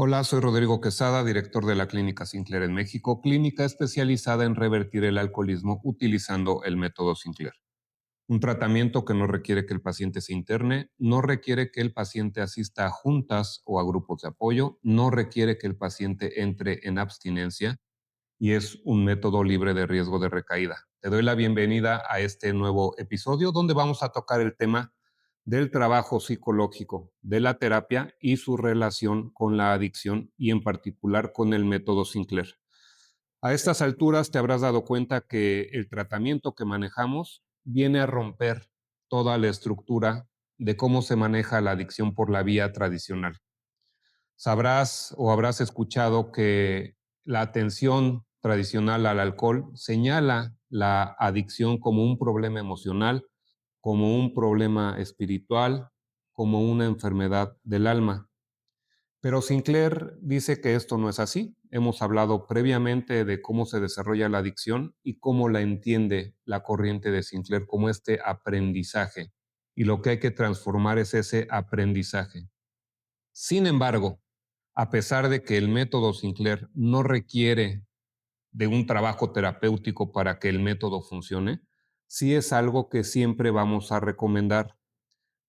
Hola, soy Rodrigo Quesada, director de la Clínica Sinclair en México, clínica especializada en revertir el alcoholismo utilizando el método Sinclair. Un tratamiento que no requiere que el paciente se interne, no requiere que el paciente asista a juntas o a grupos de apoyo, no requiere que el paciente entre en abstinencia y es un método libre de riesgo de recaída. Te doy la bienvenida a este nuevo episodio donde vamos a tocar el tema del trabajo psicológico, de la terapia y su relación con la adicción y en particular con el método Sinclair. A estas alturas te habrás dado cuenta que el tratamiento que manejamos viene a romper toda la estructura de cómo se maneja la adicción por la vía tradicional. Sabrás o habrás escuchado que la atención tradicional al alcohol señala la adicción como un problema emocional, como un problema espiritual, como una enfermedad del alma. Pero Sinclair dice que esto no es así. Hemos hablado previamente de cómo se desarrolla la adicción y cómo la entiende la corriente de Sinclair como este aprendizaje. Y lo que hay que transformar es ese aprendizaje. Sin embargo, a pesar de que el método Sinclair no requiere de un trabajo terapéutico para que el método funcione, sí es algo que siempre vamos a recomendar.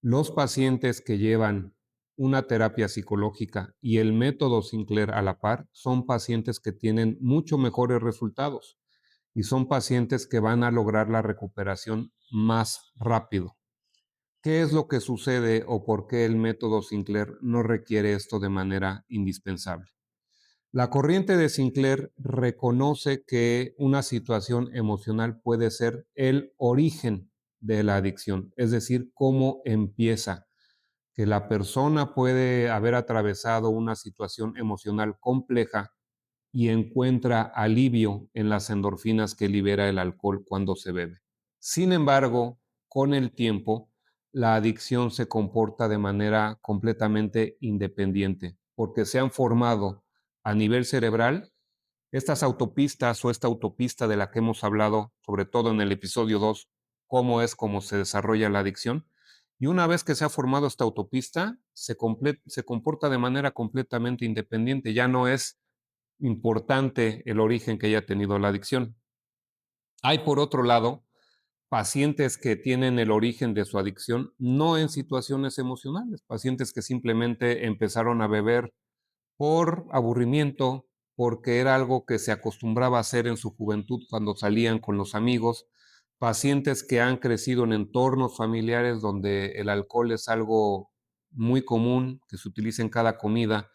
Los pacientes que llevan una terapia psicológica y el método Sinclair a la par son pacientes que tienen mucho mejores resultados y son pacientes que van a lograr la recuperación más rápido. ¿Qué es lo que sucede o por qué el método Sinclair no requiere esto de manera indispensable? La corriente de Sinclair reconoce que una situación emocional puede ser el origen de la adicción, es decir, cómo empieza, que la persona puede haber atravesado una situación emocional compleja y encuentra alivio en las endorfinas que libera el alcohol cuando se bebe. Sin embargo, con el tiempo, la adicción se comporta de manera completamente independiente, porque se han formado a nivel cerebral estas autopistas o esta autopista de la que hemos hablado, sobre todo en el episodio 2, cómo se desarrolla la adicción. Y una vez que se ha formado esta autopista, se comporta de manera completamente independiente. Ya no es importante el origen que haya tenido la adicción. Hay, por otro lado, pacientes que tienen el origen de su adicción no en situaciones emocionales, pacientes que simplemente empezaron a beber por aburrimiento, porque era algo que se acostumbraba a hacer en su juventud cuando salían con los amigos, pacientes que han crecido en entornos familiares donde el alcohol es algo muy común, que se utiliza en cada comida,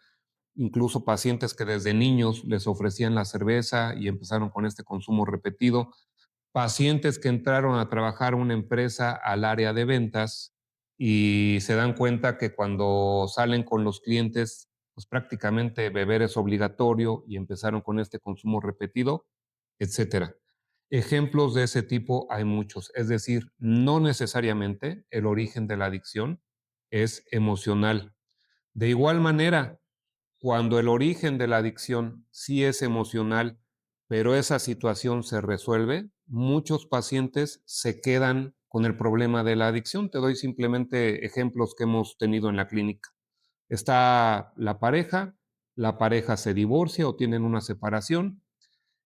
incluso pacientes que desde niños les ofrecían la cerveza y empezaron con este consumo repetido, pacientes que entraron a trabajar a una empresa al área de ventas y se dan cuenta que cuando salen con los clientes, pues prácticamente beber es obligatorio y empezaron con este consumo repetido, etcétera. Ejemplos de ese tipo hay muchos, es decir, no necesariamente el origen de la adicción es emocional. De igual manera, cuando el origen de la adicción sí es emocional, pero esa situación se resuelve, muchos pacientes se quedan con el problema de la adicción. Te doy simplemente ejemplos que hemos tenido en la clínica. Está la pareja se divorcia o tienen una separación.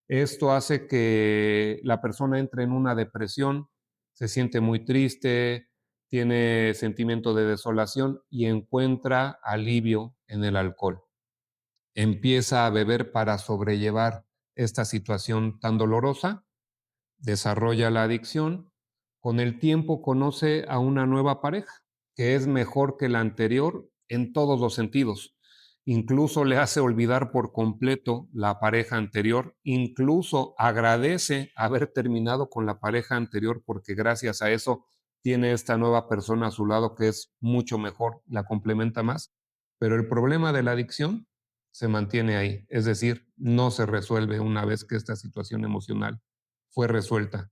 Esto hace que la persona entre en una depresión, se siente muy triste, tiene sentimiento de desolación y encuentra alivio en el alcohol. Empieza a beber para sobrellevar esta situación tan dolorosa, desarrolla la adicción, con el tiempo conoce a una nueva pareja que es mejor que la anterior en todos los sentidos. Incluso le hace olvidar por completo la pareja anterior, incluso agradece haber terminado con la pareja anterior porque gracias a eso tiene esta nueva persona a su lado que es mucho mejor, la complementa más. Pero el problema de la adicción se mantiene ahí, es decir, no se resuelve una vez que esta situación emocional fue resuelta.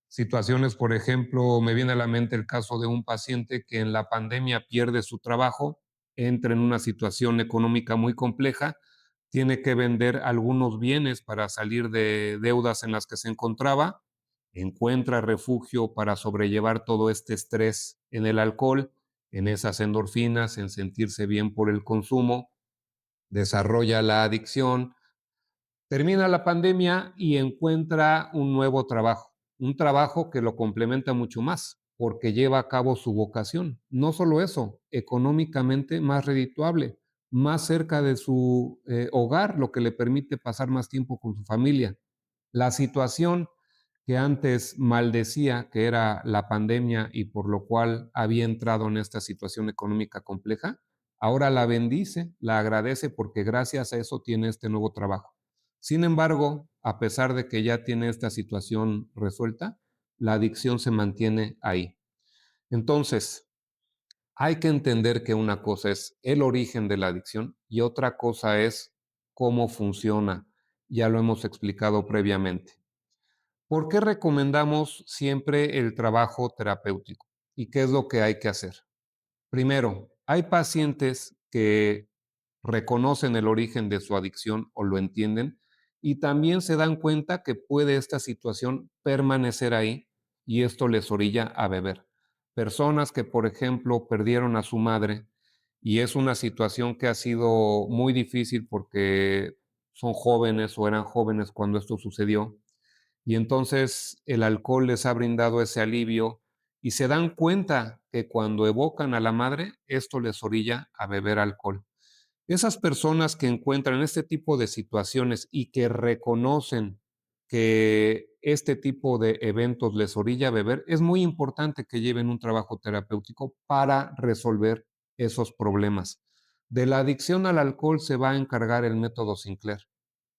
Situaciones, por ejemplo, me viene a la mente el caso de un paciente que en la pandemia pierde su trabajo, entra en una situación económica muy compleja, tiene que vender algunos bienes para salir de deudas en las que se encontraba, encuentra refugio para sobrellevar todo este estrés en el alcohol, en esas endorfinas, en sentirse bien por el consumo, desarrolla la adicción, termina la pandemia y encuentra un nuevo trabajo, un trabajo que lo complementa mucho más, porque lleva a cabo su vocación. No solo eso, económicamente más redituable, más cerca de su hogar, lo que le permite pasar más tiempo con su familia. La situación que antes maldecía, que era la pandemia y por lo cual había entrado en esta situación económica compleja, ahora la bendice, la agradece porque gracias a eso tiene este nuevo trabajo. Sin embargo, a pesar de que ya tiene esta situación resuelta, la adicción se mantiene ahí. Entonces, hay que entender que una cosa es el origen de la adicción y otra cosa es cómo funciona. Ya lo hemos explicado previamente. ¿Por qué recomendamos siempre el trabajo terapéutico? ¿Y qué es lo que hay que hacer? Primero, hay pacientes que reconocen el origen de su adicción o lo entienden y también se dan cuenta que puede esta situación permanecer ahí y esto les orilla a beber. Personas que, por ejemplo, perdieron a su madre y es una situación que ha sido muy difícil porque son jóvenes o eran jóvenes cuando esto sucedió y entonces el alcohol les ha brindado ese alivio y se dan cuenta que cuando evocan a la madre, esto les orilla a beber alcohol. Esas personas que encuentran este tipo de situaciones y que reconocen que este tipo de eventos les orilla a beber, es muy importante que lleven un trabajo terapéutico para resolver esos problemas. De la adicción al alcohol se va a encargar el método Sinclair.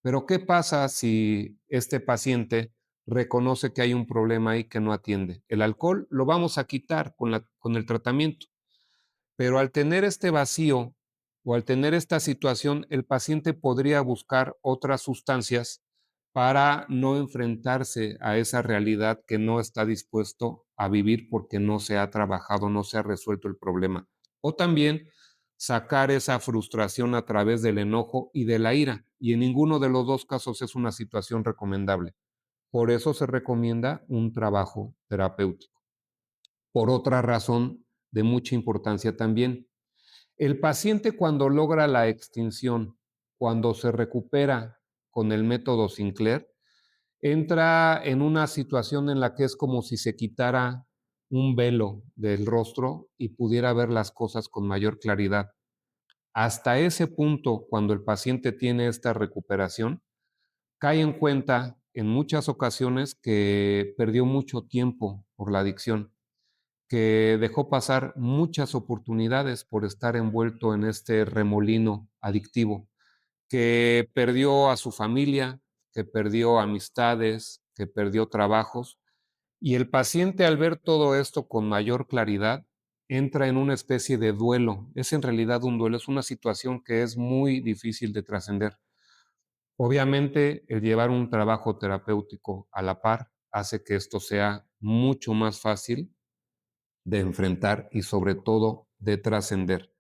Pero ¿qué pasa si este paciente reconoce que hay un problema ahí que no atiende? El alcohol lo vamos a quitar con el tratamiento, pero al tener este vacío o al tener esta situación, el paciente podría buscar otras sustancias para no enfrentarse a esa realidad que no está dispuesto a vivir porque no se ha trabajado, no se ha resuelto el problema. O también sacar esa frustración a través del enojo y de la ira. Y en ninguno de los dos casos es una situación recomendable. Por eso se recomienda un trabajo terapéutico. Por otra razón de mucha importancia también, el paciente cuando logra la extinción, cuando se recupera con el método Sinclair, entra en una situación en la que es como si se quitara un velo del rostro y pudiera ver las cosas con mayor claridad. Hasta ese punto, cuando el paciente tiene esta recuperación, cae en cuenta en muchas ocasiones que perdió mucho tiempo por la adicción, que dejó pasar muchas oportunidades por estar envuelto en este remolino adictivo, que perdió a su familia, que perdió amistades, que perdió trabajos. Y el paciente al ver todo esto con mayor claridad entra en una especie de duelo. Es en realidad un duelo, es una situación que es muy difícil de trascender. Obviamente, el llevar un trabajo terapéutico a la par hace que esto sea mucho más fácil de enfrentar y sobre todo de trascender.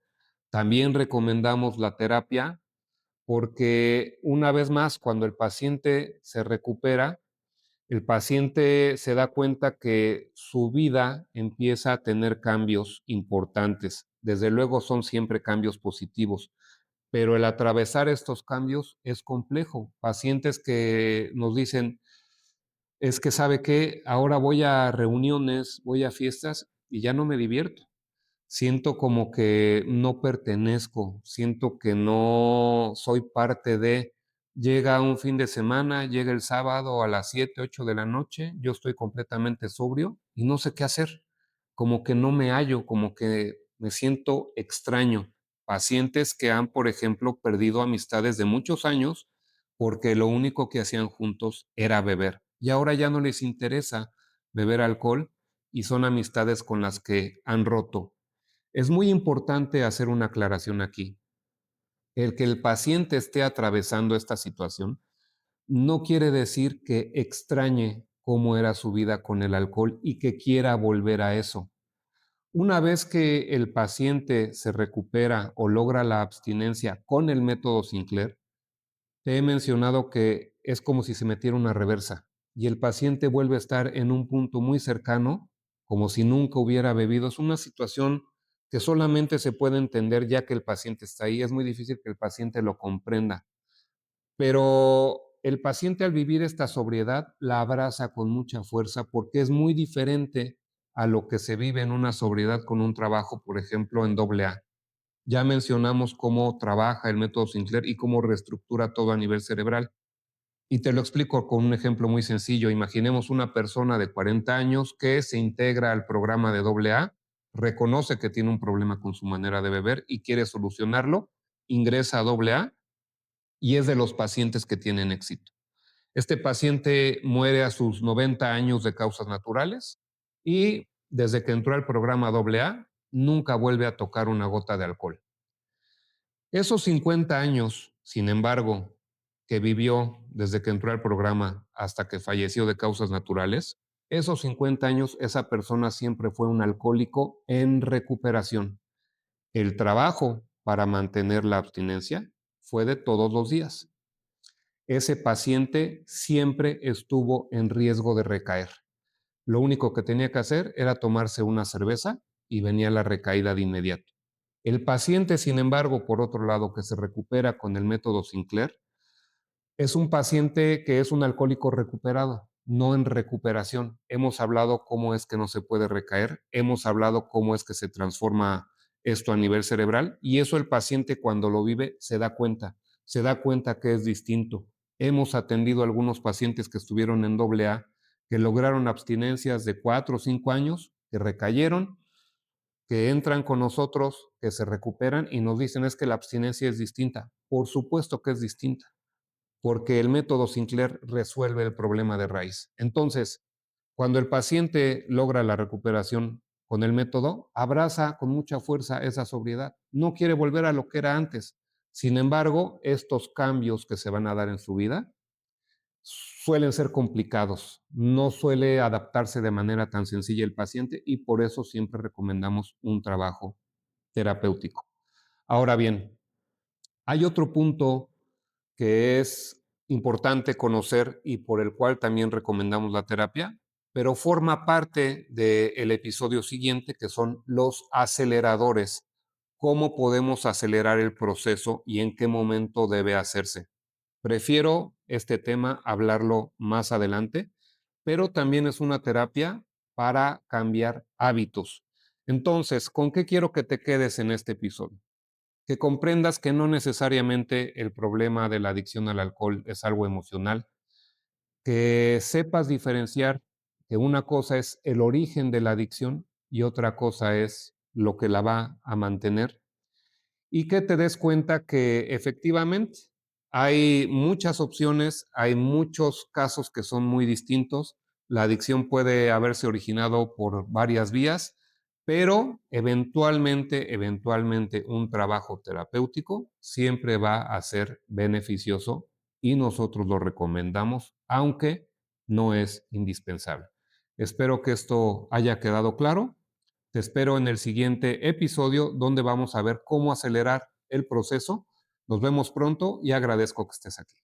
También recomendamos la terapia porque una vez más, cuando el paciente se recupera, el paciente se da cuenta que su vida empieza a tener cambios importantes. Desde luego son siempre cambios positivos, pero el atravesar estos cambios es complejo. Pacientes que nos dicen, es que sabe que ahora voy a reuniones, voy a fiestas y ya no me divierto. Siento como que no pertenezco, siento que no soy parte de. Llega un fin de semana, llega el sábado a las 7, 8 de la noche, yo estoy completamente sobrio y no sé qué hacer. Como que no me hallo, como que me siento extraño. Pacientes que han, por ejemplo, perdido amistades de muchos años porque lo único que hacían juntos era beber y ahora ya no les interesa beber alcohol y son amistades con las que han roto. Es muy importante hacer una aclaración aquí. El que el paciente esté atravesando esta situación no quiere decir que extrañe cómo era su vida con el alcohol y que quiera volver a eso. Una vez que el paciente se recupera o logra la abstinencia con el método Sinclair, te he mencionado que es como si se metiera una reversa y el paciente vuelve a estar en un punto muy cercano, como si nunca hubiera bebido. Es una situación que solamente se puede entender ya que el paciente está ahí. Es muy difícil que el paciente lo comprenda, pero el paciente al vivir esta sobriedad la abraza con mucha fuerza porque es muy diferente a lo que se vive en una sobriedad con un trabajo, por ejemplo, en AA. Ya mencionamos cómo trabaja el método Sinclair y cómo reestructura todo a nivel cerebral. Y te lo explico con un ejemplo muy sencillo. Imaginemos una persona de 40 años que se integra al programa de AA, reconoce que tiene un problema con su manera de beber y quiere solucionarlo, ingresa a AA y es de los pacientes que tienen éxito. Este paciente muere a sus 90 años de causas naturales y desde que entró al programa AA nunca vuelve a tocar una gota de alcohol. Esos 50 años, sin embargo, que vivió desde que entró al programa hasta que falleció de causas naturales, esos 50 años esa persona siempre fue un alcohólico en recuperación. El trabajo para mantener la abstinencia fue de todos los días. Ese paciente siempre estuvo en riesgo de recaer. Lo único que tenía que hacer era tomarse una cerveza y venía la recaída de inmediato. El paciente, sin embargo, por otro lado, que se recupera con el método Sinclair, es un paciente que es un alcohólico recuperado, no en recuperación. Hemos hablado cómo es que no se puede recaer, hemos hablado cómo es que se transforma esto a nivel cerebral y eso el paciente cuando lo vive se da cuenta que es distinto. Hemos atendido a algunos pacientes que estuvieron en AA, que lograron abstinencias de 4 o 5 años, que recayeron, que entran con nosotros, que se recuperan y nos dicen es que la abstinencia es distinta. Por supuesto que es distinta, porque el método Sinclair resuelve el problema de raíz. Entonces, cuando el paciente logra la recuperación con el método, abraza con mucha fuerza esa sobriedad. No quiere volver a lo que era antes. Sin embargo, estos cambios que se van a dar en su vida suelen ser complicados. No suele adaptarse de manera tan sencilla el paciente y por eso siempre recomendamos un trabajo terapéutico. Ahora bien, hay otro punto que es importante conocer y por el cual también recomendamos la terapia, pero forma parte del episodio siguiente, que son los aceleradores. ¿Cómo podemos acelerar el proceso y en qué momento debe hacerse? Prefiero este tema hablarlo más adelante, pero también es una terapia para cambiar hábitos. Entonces, ¿con qué quiero que te quedes en este episodio? Que comprendas que no necesariamente el problema de la adicción al alcohol es algo emocional, que sepas diferenciar que una cosa es el origen de la adicción y otra cosa es lo que la va a mantener y que te des cuenta que efectivamente hay muchas opciones, hay muchos casos que son muy distintos. La adicción puede haberse originado por varias vías, pero eventualmente un trabajo terapéutico siempre va a ser beneficioso y nosotros lo recomendamos, aunque no es indispensable. Espero que esto haya quedado claro. Te espero en el siguiente episodio donde vamos a ver cómo acelerar el proceso. Nos vemos pronto y agradezco que estés aquí.